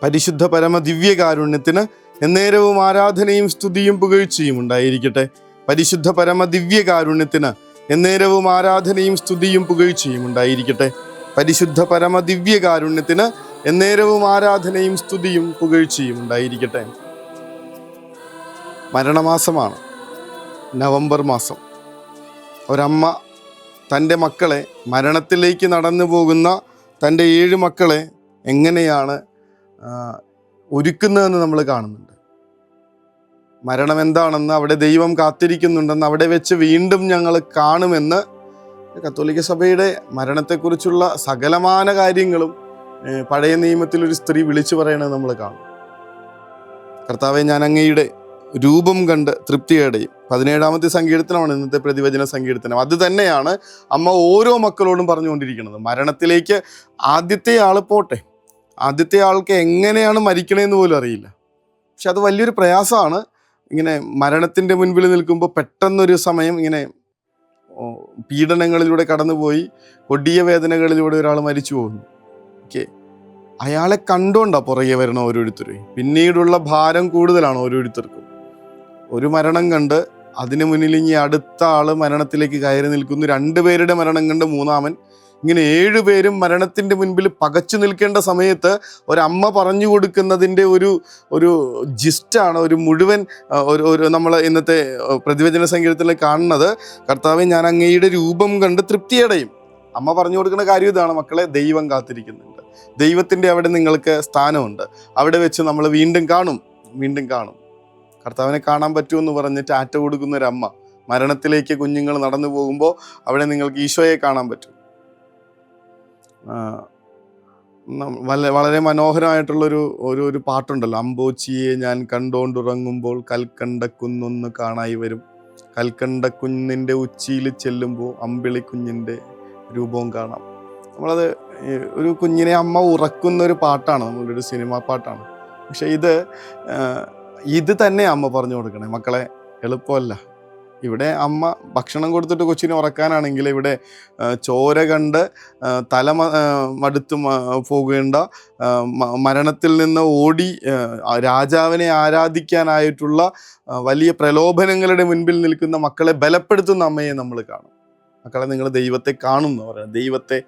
പരിശുദ്ധ പരമ ദിവ്യകാരുണ്യത്തിന് എന്നേരവും ആരാധനയും സ്തുതിയും പുകഴ്ചയും ഉണ്ടായിരിക്കട്ടെ. പരിശുദ്ധ പരമ ദിവ്യകാരുണ്യത്തിന് എന്നേരവും ആരാധനയും സ്തുതിയും പുകഴ്ചയും ഉണ്ടായിരിക്കട്ടെ. പരിശുദ്ധ പരമ ദിവ്യകാരുണ്യത്തിന് എന്നേരവും ആരാധനയും സ്തുതിയും പുകഴ്ചയും ഉണ്ടായിരിക്കട്ടെ. മരണമാസമാണ്, നവംബർ മാസം. ഒരമ്മ തൻ്റെ മക്കളെ, മരണത്തിലേക്ക് നടന്നു പോകുന്ന തൻ്റെ 7 മക്കളെ എങ്ങനെയാണ് ഒരുക്കുന്നതെന്ന് നമ്മൾ കാണുന്നുണ്ട്. മരണം എന്താണെന്ന്, അവിടെ ദൈവം കാത്തിരിക്കുന്നുണ്ടെന്ന്, അവിടെ വെച്ച് വീണ്ടും ഞങ്ങൾ കാണുമെന്ന് കത്തോലിക്ക സഭയുടെ മരണത്തെക്കുറിച്ചുള്ള സകലമാന കാര്യങ്ങളും പഴയ നിയമത്തിൽ ഒരു സ്ത്രീ വിളിച്ചു പറയണത് നമ്മൾ കാണും. കർത്താവെ, ഞാൻ അങ്ങയുടെ രൂപം കണ്ട് തൃപ്തിയടയും. 17-ാമത്തെ സങ്കീർത്തനമാണ് ഇന്നത്തെ പ്രതിവചന സങ്കീർത്തനം. അത് തന്നെയാണ് അമ്മ ഓരോ മക്കളോടും പറഞ്ഞുകൊണ്ടിരിക്കുന്നത്. മരണത്തിലേക്ക് ആദ്യത്തെ ആൾ പോട്ടെ, ആദ്യത്തെ ആൾക്ക് എങ്ങനെയാണ് മരിക്കണേന്ന് പോലും അറിയില്ല. പക്ഷെ അത് വലിയൊരു പ്രയാസമാണ്. ഇങ്ങനെ മരണത്തിൻ്റെ മുൻപിൽ നിൽക്കുമ്പോൾ പെട്ടെന്നൊരു സമയം ഇങ്ങനെ പീഡനങ്ങളിലൂടെ കടന്നുപോയി കൊടിയ വേദനകളിലൂടെ ഒരാൾ മരിച്ചു പോകുന്നു. ഓക്കെ, അയാളെ കണ്ടുകൊണ്ടാണ് പുറകെ വരണം ഓരോരുത്തരും. പിന്നീടുള്ള ഭാരം കൂടുതലാണ് ഓരോരുത്തർക്കും. ഒരു മരണം കണ്ട് അതിന് മുന്നിൽ ഇനി അടുത്ത ആൾ മരണത്തിലേക്ക് കയറി നിൽക്കുന്നു. 2 പേരുടെ മരണം കണ്ട് മൂന്നാമൻ. ഇങ്ങനെ 7 പേരും മരണത്തിൻ്റെ മുൻപിൽ പകച്ചു നിൽക്കേണ്ട സമയത്ത് ഒരമ്മ പറഞ്ഞു കൊടുക്കുന്നതിൻ്റെ ഒരു ജിസ്റ്റാണ്, ഒരു മുഴുവൻ ഒരു നമ്മൾ ഇന്നത്തെ പ്രതിവചന സങ്കീർത്തനത്തിൽ കാണുന്നത്. കർത്താവെ, ഞാൻ അങ്ങയുടെ രൂപം കണ്ട് തൃപ്തിയടയും. അമ്മ പറഞ്ഞു കൊടുക്കുന്ന കാര്യം ഇതാണ്: മക്കളെ, ദൈവം കാത്തിരിക്കുന്നുണ്ട്. ദൈവത്തിൻ്റെ അവിടെ നിങ്ങൾക്ക് സ്ഥാനമുണ്ട്. അവിടെ വെച്ച് നമ്മൾ വീണ്ടും കാണും. കർത്താവിനെ കാണാൻ പറ്റുമെന്ന് പറഞ്ഞ് ടാറ്റ കൊടുക്കുന്ന ഒരമ്മ, മരണത്തിലേക്ക് കുഞ്ഞുങ്ങൾ നടന്നു പോകുമ്പോൾ അവിടെ നിങ്ങൾക്ക് ഈശോയെ കാണാൻ പറ്റും. വളരെ മനോഹരമായിട്ടുള്ളൊരു പാട്ടുണ്ടല്ലോ, അമ്പോച്ചിയെ ഞാൻ കണ്ടോണ്ടുറങ്ങുമ്പോൾ കൽക്കണ്ട കുന്നൊന്ന് കാണായി വരും, കൽക്കണ്ട കുഞ്ഞിൻ്റെ ഉച്ചിയിൽ ചെല്ലുമ്പോൾ അമ്പിളി കുഞ്ഞിൻ്റെ രൂപവും കാണാം. നമ്മളത് ഒരു കുഞ്ഞിനെ അമ്മ ഉറക്കുന്ന ഒരു പാട്ടാണ്, നമ്മളുടെ ഒരു സിനിമാ പാട്ടാണ്. പക്ഷെ ഇത് തന്നെ അമ്മ പറഞ്ഞു കൊടുക്കണേ. മക്കളെ, എളുപ്പമല്ല. ഇവിടെ അമ്മ ഭക്ഷണം കൊടുത്തിട്ട് കൊച്ചിനെ ഉറക്കാനാണെങ്കിൽ ഇവിടെ ചോര കണ്ട് തല മടുത്ത് പോകേണ്ട, മരണത്തിൽ നിന്ന് ഓടി രാജാവിനെ ആരാധിക്കാനായിട്ടുള്ള വലിയ പ്രലോഭനങ്ങളുടെ മുൻപിൽ നിൽക്കുന്ന മക്കളെ ബലപ്പെടുത്തുന്ന അമ്മയെ നമ്മൾ കാണും. മക്കളെ, നിങ്ങൾ ദൈവത്തെ കാണും എന്ന് പറയുന്നത്, ദൈവത്തെ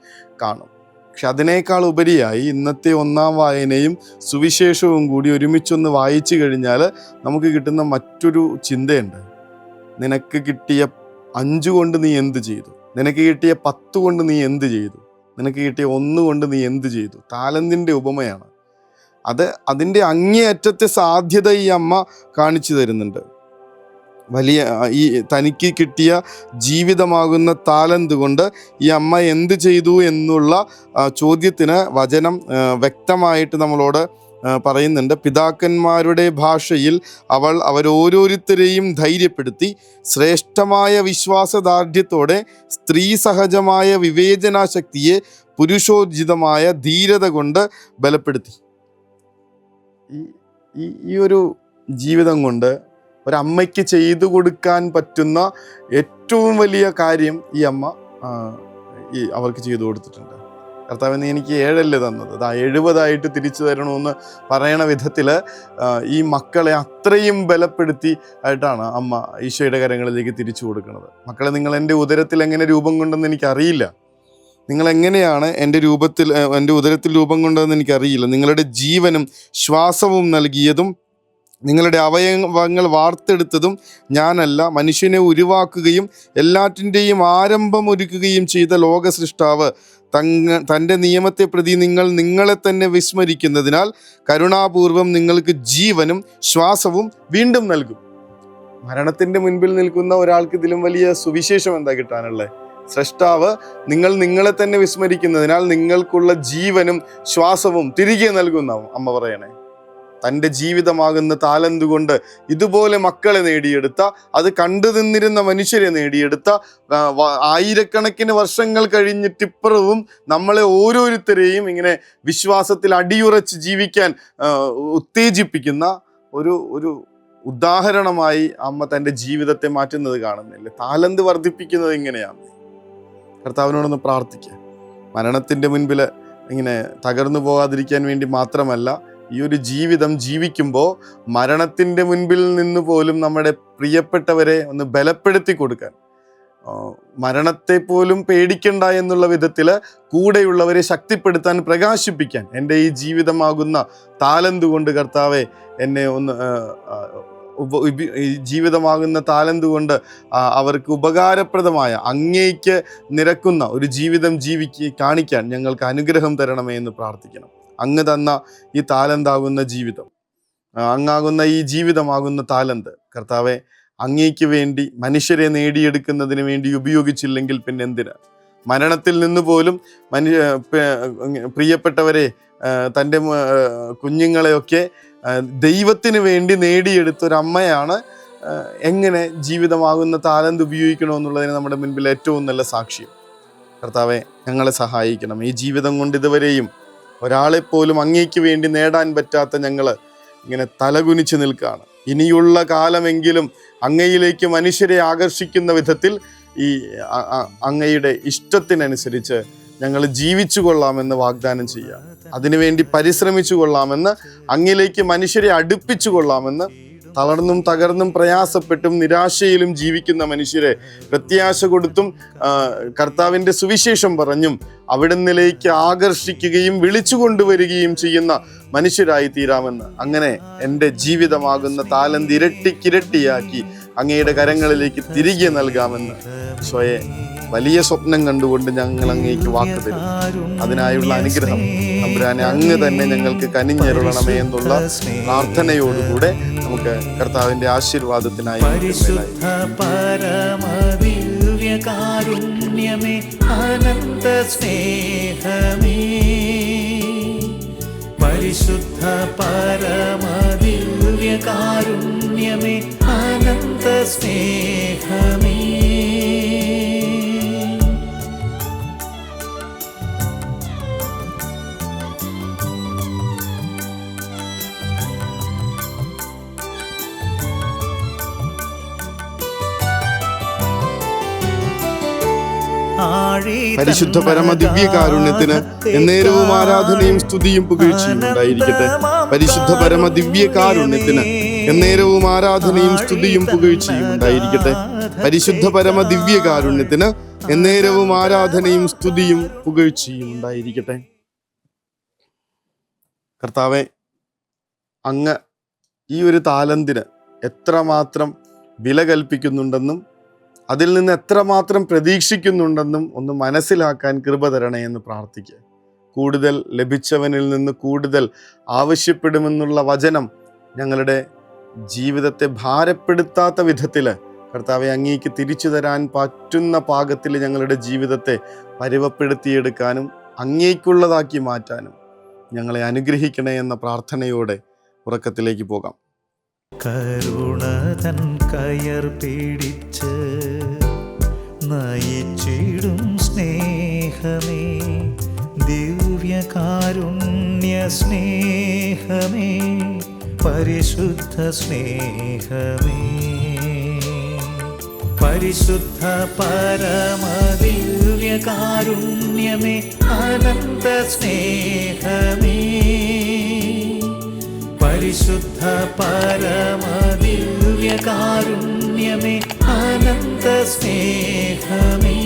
കാണും. പക്ഷെ അതിനേക്കാൾ ഉപരിയായി ഇന്നത്തെ 1-ാം വായനയും സുവിശേഷവും കൂടി ഒരുമിച്ചൊന്ന് വായിച്ചു കഴിഞ്ഞാൽ നമുക്ക് കിട്ടുന്ന മറ്റൊരു ചിന്തയുണ്ട്. നിനക്ക് കിട്ടിയ 5 കൊണ്ട് നീ എന്ത് ചെയ്തു? നിനക്ക് കിട്ടിയ 10 കൊണ്ട് നീ എന്ത് ചെയ്തു? നിനക്ക് കിട്ടിയ 1 കൊണ്ട് നീ എന്ത് ചെയ്തു? താലന്തിൻ്റെ ഉപമയാണ് അത്. അതിൻ്റെ അങ്ങേയറ്റത്തെ സാധ്യത ഈ അമ്മ കാണിച്ചു തരുന്നുണ്ട്. ഈ തനിക്ക് കിട്ടിയ ജീവിതമാകുന്ന താലന്ത് കൊണ്ട് ഈ അമ്മ എന്ത് ചെയ്തു എന്നുള്ള ചോദ്യത്തിന് വചനം വ്യക്തമായിട്ട് നമ്മളോട് പറയുന്നുണ്ട്. പിതാക്കന്മാരുടെ ഭാഷയിൽ അവരോരോരുത്തരെയും ധൈര്യപ്പെടുത്തി ശ്രേഷ്ഠമായ വിശ്വാസദാർഢ്യത്തോടെ സ്ത്രീ സഹജമായ വിവേചനാശക്തിയെ പുരുഷോചിതമായ ധീരത കൊണ്ട് ബലപ്പെടുത്തി. ഈ ഒരു ജീവിതം കൊണ്ട് ഒരമ്മയ്ക്ക് ചെയ്തു കൊടുക്കാൻ പറ്റുന്ന ഏറ്റവും വലിയ കാര്യം ഈ അമ്മ അവർക്ക് ചെയ്തു കൊടുത്തിട്ടുണ്ട്. കർത്താവിന് എനിക്ക് 7 തന്നത്, അത് 70 തിരിച്ചു തരണമെന്ന് പറയണ വിധത്തിൽ ഈ മക്കളെ അത്രയും ബലപ്പെടുത്തി ആയിട്ടാണ് അമ്മ ഈശോയുടെ കരങ്ങളിലേക്ക് തിരിച്ചു കൊടുക്കുന്നത്. മക്കളെ, നിങ്ങൾ എൻ്റെ ഉദരത്തിൽ എങ്ങനെ രൂപം കൊണ്ടെന്ന് എനിക്കറിയില്ല. നിങ്ങൾ എങ്ങനെയാണ് എൻ്റെ ഉദരത്തിൽ രൂപം കൊണ്ടതെന്ന് എനിക്കറിയില്ല. നിങ്ങളുടെ ജീവനും ശ്വാസവും നൽകിയതും നിങ്ങളുടെ അവയവങ്ങൾ വാർത്തെടുത്തതും ഞാനല്ല, മനുഷ്യനെ ഉരുവാക്കുകയും എല്ലാറ്റിൻ്റെയും ആരംഭം ഒരുക്കുകയും ചെയ്ത ലോക സൃഷ്ടാവ് തൻ്റെ നിയമത്തെ പ്രതി നിങ്ങളെ തന്നെ വിസ്മരിക്കുന്നതിനാൽ കരുണാപൂർവം നിങ്ങൾക്ക് ജീവനും ശ്വാസവും വീണ്ടും നൽകും. മരണത്തിൻ്റെ മുൻപിൽ നിൽക്കുന്ന ഒരാൾക്ക് ഇതിലും വലിയ സുവിശേഷം എന്താ കിട്ടാനുള്ളത്? സൃഷ്ടാവ് നിങ്ങളെ തന്നെ വിസ്മരിക്കുന്നതിനാൽ നിങ്ങൾക്കുള്ള ജീവനും ശ്വാസവും തിരികെ നൽകുന്ന അമ്മ പറയണേ. തൻ്റെ ജീവിതമാകുന്ന താലന്ത് കൊണ്ട് ഇതുപോലെ മക്കളെ നേടിയെടുത്ത, അത് കണ്ടു നിന്നിരുന്ന മനുഷ്യരെ നേടിയെടുത്ത, ആയിരക്കണക്കിന് വർഷങ്ങൾ കഴിഞ്ഞിട്ടിപ്പുറവും നമ്മളെ ഓരോരുത്തരെയും ഇങ്ങനെ വിശ്വാസത്തിൽ അടിയുറച്ച് ജീവിക്കാൻ ഉത്തേജിപ്പിക്കുന്ന ഒരു ഉദാഹരണമായി അമ്മ തൻ്റെ ജീവിതത്തെ മാറ്റുന്നത് കാണുന്നില്ല. താലന്ത് വർദ്ധിപ്പിക്കുന്നത് ഇങ്ങനെയാണ്. കർത്താവിനോടൊന്ന് പ്രാർത്ഥിക്കുക. മരണത്തിൻ്റെ മുൻപിൽ ഇങ്ങനെ തകർന്നു പോകാതിരിക്കാൻ വേണ്ടി മാത്രമല്ല, ഈ ഒരു ജീവിതം ജീവിക്കുമ്പോൾ മരണത്തിൻ്റെ മുൻപിൽ നിന്ന് പോലും നമ്മുടെ പ്രിയപ്പെട്ടവരെ ഒന്ന് ബലപ്പെടുത്തി കൊടുക്കാൻ, മരണത്തെ പോലും പേടിക്കണ്ട എന്നുള്ള വിധത്തിൽ കൂടെയുള്ളവരെ ശക്തിപ്പെടുത്താൻ, പ്രകാശിപ്പിക്കാൻ എൻ്റെ ഈ ജീവിതമാകുന്ന താലന്ത് കൊണ്ട് കർത്താവെ എന്നെ ഒന്ന് ഈ ജീവിതമാകുന്ന താലന്ത് കൊണ്ട് അവർക്ക് ഉപകാരപ്രദമായ, അങ്ങേക്ക് നിരക്കുന്ന ഒരു ജീവിതം കാണിക്കാൻ ഞങ്ങൾക്ക് അനുഗ്രഹം തരണമേ എന്ന് പ്രാർത്ഥിക്കണം. അങ്ങ് തന്ന ഈ താലന്താകുന്ന ജീവിതം, അങ്ങാകുന്ന ഈ ജീവിതമാകുന്ന താലന്ത് കർത്താവെ അങ്ങേക്ക് വേണ്ടി മനുഷ്യരെ നേടിയെടുക്കുന്നതിന് വേണ്ടി ഉപയോഗിച്ചില്ലെങ്കിൽ പിന്നെ എന്തിന്? മരണത്തിൽ നിന്ന് പോലും പ്രിയപ്പെട്ടവരെ, തൻ്റെ കുഞ്ഞുങ്ങളെയൊക്കെ ദൈവത്തിന് വേണ്ടി നേടിയെടുത്തൊരമ്മയാണ് എങ്ങനെ ജീവിതമാകുന്ന താലന്ത് ഉപയോഗിക്കണമെന്നുള്ളതിന് നമ്മുടെ മുൻപിൽ ഏറ്റവും നല്ല സാക്ഷ്യം. കർത്താവെ ഞങ്ങളെ സഹായിക്കണം. ഈ ജീവിതം കൊണ്ട് ഇതുവരെയും ഒരാളെപ്പോലും അങ്ങേക്ക് വേണ്ടി നേടാൻ പറ്റാത്ത ഞങ്ങൾ ഇങ്ങനെ തലകുനിച്ച് നിൽക്കുകയാണ്. ഇനിയുള്ള കാലമെങ്കിലും അങ്ങയിലേക്ക് മനുഷ്യരെ ആകർഷിക്കുന്ന വിധത്തിൽ ഈ അങ്ങയുടെ ഇഷ്ടത്തിനനുസരിച്ച് ഞങ്ങൾ ജീവിച്ചു കൊള്ളാമെന്ന് വാഗ്ദാനം ചെയ്യാം. അതിനുവേണ്ടി പരിശ്രമിച്ചു കൊള്ളാമെന്ന്, അങ്ങിലേക്ക് മനുഷ്യരെ അടുപ്പിച്ചു കൊള്ളാമെന്ന്, തളർന്നും തകർന്നും പ്രയാസപ്പെട്ടും നിരാശയിലും ജീവിക്കുന്ന മനുഷ്യരെ പ്രത്യാശ കൊടുത്തും കർത്താവിൻ്റെ സുവിശേഷം പറഞ്ഞും അവിടുന്നിലേക്ക് ആകർഷിക്കുകയും വിളിച്ചു കൊണ്ടുവരികയും ചെയ്യുന്ന മനുഷ്യരായി തീരാമെന്ന്, അങ്ങനെ എൻ്റെ ജീവിതമാകുന്ന താലന്ത് ഇരട്ടിക്കിരട്ടിയാക്കി അങ്ങയുടെ കരങ്ങളിലേക്ക് തിരികെ നൽകാമെന്ന് സ്വയെ വലിയ സ്വപ്നം കണ്ടുകൊണ്ട് ഞങ്ങൾ അങ്ങേക്ക് വാക്ക് തരും. അതിനായുള്ള അനുഗ്രഹം തമ്പുരാനെ അങ്ങ് തന്നെ ഞങ്ങൾക്ക് കനിഞ്ഞരുളണമേ എന്നുള്ള പ്രാർത്ഥനയോടുകൂടെ നമുക്ക് കർത്താവിന്റെ ആശീർവാദത്തിനായി കാരുണ്യമേ അനന്ത സ്നേഹമേ, പരിശുദ്ധ പരമദിവ്യ കാരുണ്യമേ അനന്ത സ്നേഹമേ. പരിശുദ്ധ പരമ ദിവ്യകാരുണ്യത്തിന് എന്നേരവും ആരാധനയും സ്തുതിയും പുകഴ്ചയും ഉണ്ടായിരിക്കട്ടെ. പരിശുദ്ധ പരമ ദിവ്യകാരുണ്യത്തിന് എന്നേരവും ആരാധനയും സ്തുതിയും പുകഴ്ചയും ഉണ്ടായിരിക്കട്ടെ. പരിശുദ്ധ പരമ ദിവ്യകാരുണ്യത്തിന് എന്നേരവും ആരാധനയും സ്തുതിയും പുകഴ്ചയും ഉണ്ടായിരിക്കട്ടെ. കർത്താവെ, അങ്ങ് ഈ ഒരു താലന്തിന് എത്രമാത്രം വില കൽപ്പിക്കുന്നുണ്ടെന്നും അതിൽ നിന്ന് എത്രമാത്രം പ്രതീക്ഷിക്കുന്നുണ്ടെന്നും ഒന്ന് മനസ്സിലാക്കാൻ കൃപ തരണേ എന്ന് പ്രാർത്ഥിക്കുക. കൂടുതൽ ലഭിച്ചവനിൽ നിന്ന് കൂടുതൽ ആവശ്യപ്പെടുമെന്നുള്ള വചനം ഞങ്ങളുടെ ജീവിതത്തെ ഭാരപ്പെടുത്താത്ത വിധത്തിൽ കർത്താവെ അങ്ങേക്ക് തിരിച്ചു തരാൻ പറ്റുന്ന പാകത്തിൽ ഞങ്ങളുടെ ജീവിതത്തെ പരുവപ്പെടുത്തിയെടുക്കാനും അങ്ങേക്കുള്ളതാക്കി മാറ്റാനും ഞങ്ങളെ അനുഗ്രഹിക്കണേ എന്ന പ്രാർത്ഥനയോടെ ഉറക്കത്തിലേക്ക് പോകാം. കരുണതൻ കയർ പിടിച്ച് നയിച്ചിടും സ്നേഹമേ, ദിവ്യകാരുണ്യ സ്നേഹമേ, പരിശുദ്ധ സ്നേഹമേ, പരിശുദ്ധ പരമദിവ്യകാരുണ്യമേ അനന്ത സ്നേഹമേ, പരിശുദ്ധ പരമദിവ്യകാരുണ്യമേ അനന്ത സ്നേഹമേ.